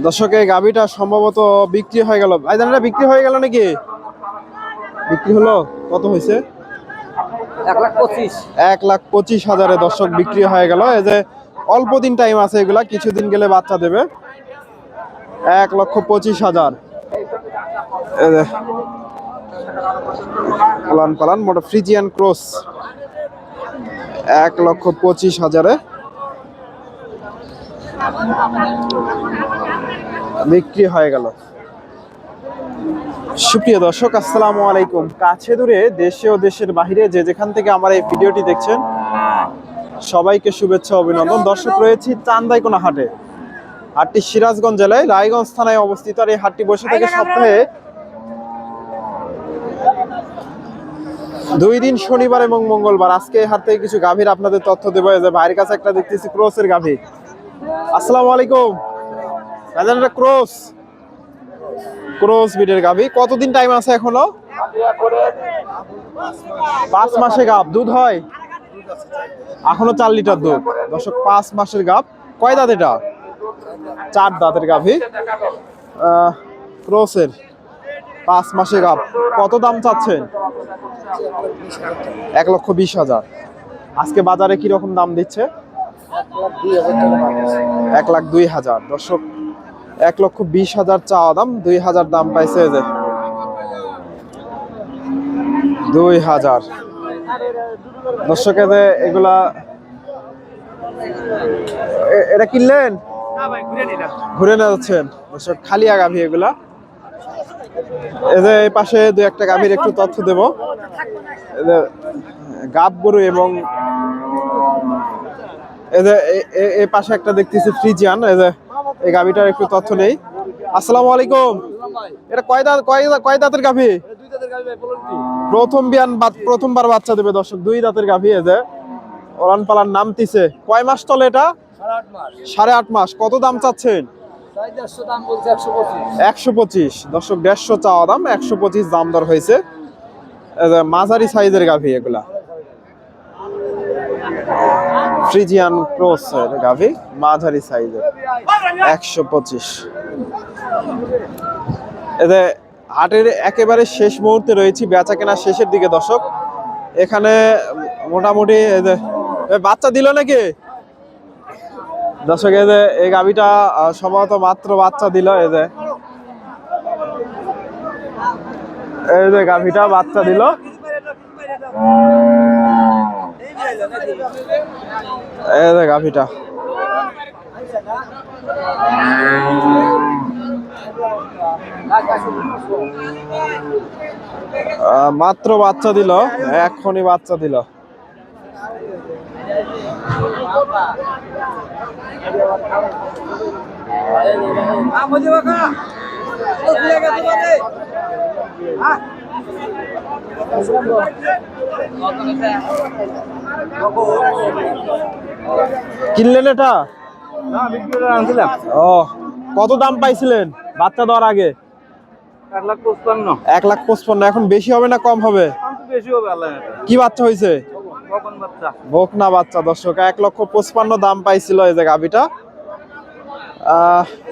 দর্শক এই গাভিটা সম্ভবত বিক্রি হয়ে গেল। ভাইজান এটা বিক্রি হয়ে গেল নাকি? বিক্রি হলো? কত হয়েছে? 1,25,000 দর্শক বিক্রি হয়ে গেল। এই যে অল্প দিন টাইম আছে, এগুলা কিছুদিন গেলে বাচ্চা দেবে। 1,25,000 পালান পালান মোটা ফ্রিজিয়ান ক্রস 1,25,000 বিক্রি হয়ে গেল। সুপ্রিয় দর্শক, আসসালামু আলাইকুম। কাছে দূরে দেশে ও দেশের বাইরে যে যেখান থেকে আমার এই ভিডিওটি দেখছেন সবাইকে শুভেচ্ছা অভিনন্দন। দর্শক, রয়েছি চান্দাইকোনা হাটে। হাটটি সিরাজগঞ্জ জেলায় রায়গঞ্জ থানায় অবস্থিত। আর এই হাটটি বসে থাকে সপ্তাহে 2 দিন, শনিবার এবং মঙ্গলবার। আজকে এই হাট থেকে কিছু গাভীর আপনাদের তথ্য দেবো। যে ভাইয়ের কাছে একটা দেখতেছি ক্রসের গাভী। আসসালামু আলাইকুম। এটা ক্রস বিটের গাভী। কতদিন টাইম আছে এখনো? 5 মাসে গাভ। দুধ হয় এখনো 4 লিটার দুধ। দর্শক, 5 মাসের গাভ। কয় দাঁত এটা? 4 দাঁতের গাভী, ক্রসের 5 মাসে গাভ। কত দাম চাচ্ছেন? 1,20,000। আজকে বাজারে কি রকম দাম দিচ্ছে? 1,02,000। দর্শক, 1,20,000 চাওয়া দাম, 2,000 দাম পাইছে। যে 2,000 দর্শক, এগুলা এটা কিনলেন? ঘুরে নিয়ে যাচ্ছেন। দর্শক, খালিয়া গাভী এগুলা। এই যে এই পাশে 2-1টা গাভীর একটু তথ্য দেব। গাব গরু এবং এই যে এই পাশে একটা দেখতেছি ফ্রিজিয়ান। এই যে এই গাভীটার একটু তথ্য নেই। আসসালামু আলাইকুম। এটা কয় দাঁতের গাভী? প্রথমবার বাচ্চা দেবে। দর্শক, 2 দাঁতের গাভী। এই যে ওলান পালান নামতিছে। কয় মাস চলে এটা? 8.5 মাস। কত দাম চাচ্ছেন? 125। দর্শক, 150 চাওয়া দাম, 125 দাম দর হয়েছে। মাঝারি সাইজের গাভী এগুলা, ফ্রিজিয়ান ক্রস গাভী, মাঝারি সাইজের, 125। এদের হাটের একেবারে শেষ মুহূর্তে রয়েছি, বেচা কেনা শেষের দিকে। দর্শক, এখানে মোটামুটি বাচ্চা দিল নাকি? দর্শক, এই গাভীটা সম্ভবত মাত্র বাচ্চা দিল। এই যে গাভীটা বাচ্চা দিল। এই যে গাভীটা মাত্র বাচ্চা দিল, এখনই বাচ্চা দিল। কিনলেন এটা? ও, কত দাম পাইছিলেন বাচ্চা দেওয়ার আগে? 1,55,000। এখন বেশি হবে না কম হবে? কি বাচ্চা হয়েছে? বকনা বাচ্চা। দর্শক, 1,55,000 দাম পাইছিল এই যে গাভীটা।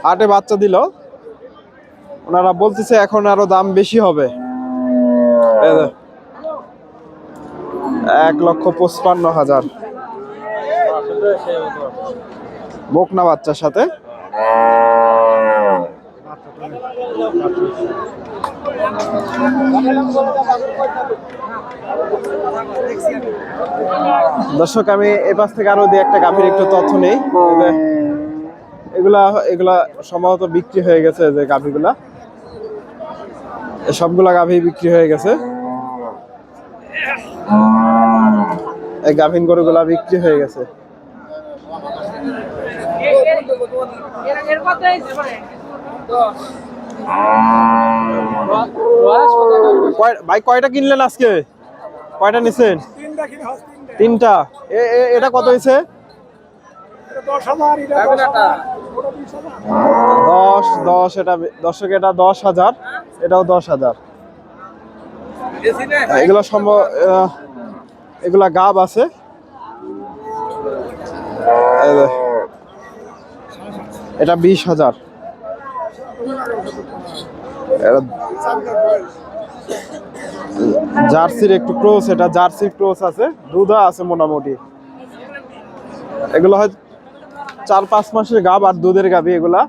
হাটে বাচ্চা দিল। ওনারা বলতেছে এখন আরো দাম বেশি হবে। 1,55,000 বকনা বাচ্চার সাথে। দর্শক, আমি এ পাশ থেকে আরো 2-1টা গাভীর একটু তথ্য নেই। এগুলা সম্ভবত বিক্রি হয়ে গেছে। যে গাভীগুলা, সবগুলা গাভী বিক্রি হয়ে গেছে। এই গাভীন গরুগুলা বিক্রি হয়ে গেছে। ভাই, কয়টা কিনলেন আজকে? কয়টা নিছেন? 3টা। এটা কত হয়েছে? 10। এটা দর্শক, এটা 10,000, এটাও 10,000। এগুলা সম্ভব, এগুলা গাব আছে। এটা 20,000। জার্সির একটু ক্রস, এটা জার্সির ক্রস আছে, দুধ আছে মোটামুটি। এগুলো হয় 4-5 মাসের গাব আর দুধের গাভী এগুলা।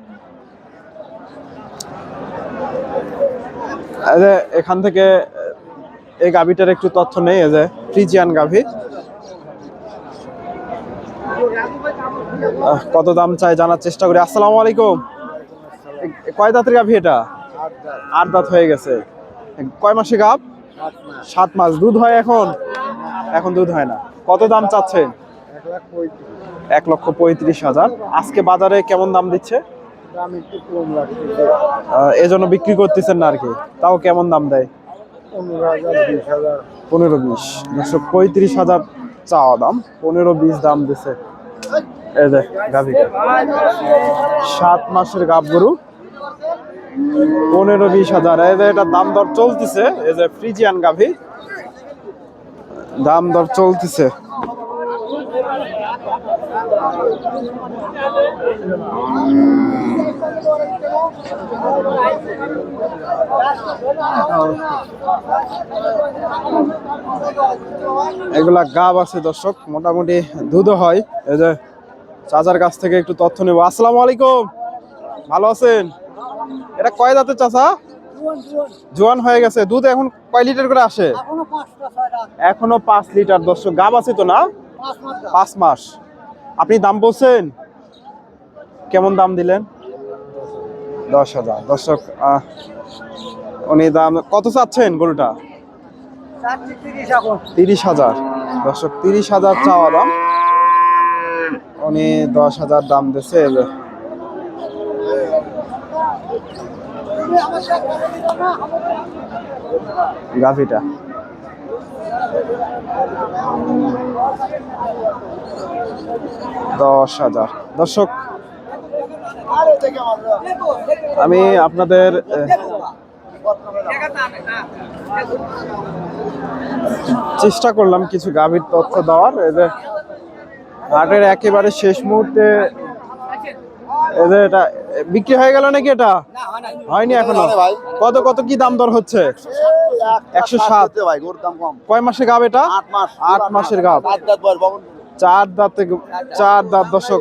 এখান থেকে এই গাভীটার একটু তথ্য নেই। এই যে ফ্রিজিয়ান গাভী, কত দাম চাই জানার চেষ্টা করি। আসসালামু আলাইকুম। কয় দাঁতের গাভী এটা? 8 দাঁত হয়ে গেছে। কয় মাসে গাভ? 7 মাস। দুধ হয় এখন? এখন দুধ হয় না। কত দাম চাচ্ছেন? 1,35,000। আজকে বাজারে কেমন দাম দিচ্ছে? এজন্য বিক্রি করতেছেন না আর কি? তাও কেমন দাম দেয়? 15-20। 35,000 চাওয়া দাম, 15-20 দাম দিচ্ছে। এই যে গাভীটা 7 মাসের গাভ গরু, 15-20,000। এই যে এটা দাম দর চলতেছে। এই যে ফ্রিজিয়ান গাভী, দাম দর চলতেছে। এগুলা গাব আছে দর্শক, মোটামুটি দুধও হয়। এই যে চাচার কাছ থেকে একটু তথ্য নেব। আসসালামু আলাইকুম, ভালো আছেন? এটা কয় দাঁতের চাচা? জোয়ান হয়ে গেছে। দুধ এখন কয় লিটার করে আসে? এখনো 5 লিটার। দর্শক গাব আছে তো না? 5 মাস। আপনি দাম বলছেন, কেমন দাম দিলেন? 10,000। দর্শক উনি দাম কত চাচ্ছেন গরুটা? 30,000। দর্শক 30,000 চাওয়া দাম, উনি 10,000 দাম দিচ্ছে। গাভীটা 10,000। দর্শক আমি আপনাদের চেষ্টা করলাম কিছু গাভীর তথ্য দেওয়ার। এই যে হাটের একেবারে শেষ মুহূর্তে এদের এটা বিক্রি হয়ে গেল নাকি? এটা হয়নি এখনো। কত কত কি দাম দর হচ্ছে? 107। কয় মাসের গাভ এটা? 8 মাসের গাভ। 4 দাঁত। দর্শক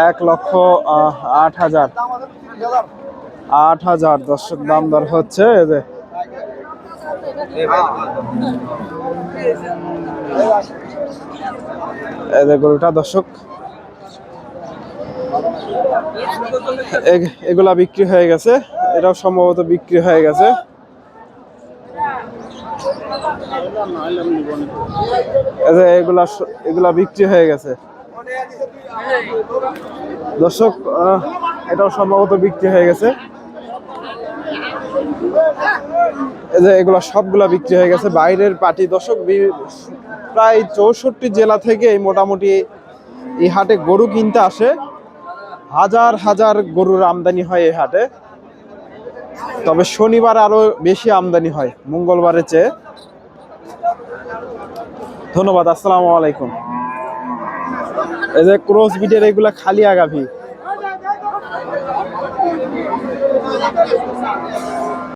1,08,000। 8,000 দর্শক দাম দর হচ্ছে। এই যে গরুটা দর্শক, এগুলা বিক্রি হয়ে গেছে, এটাও সম্ভবত বিক্রি হয়ে গেছে। এগুলা বিক্রি হয়ে গেছে দর্শক, এটাও সম্ভবত বিক্রি হয়ে গেছে। এই যে এগুলা সবগুলা বিক্রি হয়ে গেছে। বাইরের পার্টি দর্শক, প্রায় 64 জেলা থেকে মোটামুটি এই হাটে গরু কিনতে আসে। হাজার হাজার গরুর আমদানি হয় এই হাটে। তবে শনিবার আরো বেশি আমদানি হয় মঙ্গলবারের চেয়ে। ধন্যবাদ। আসসালামু আলাইকুম। এই যে ক্রস বিটের এগুলা খালিয়া গাভী।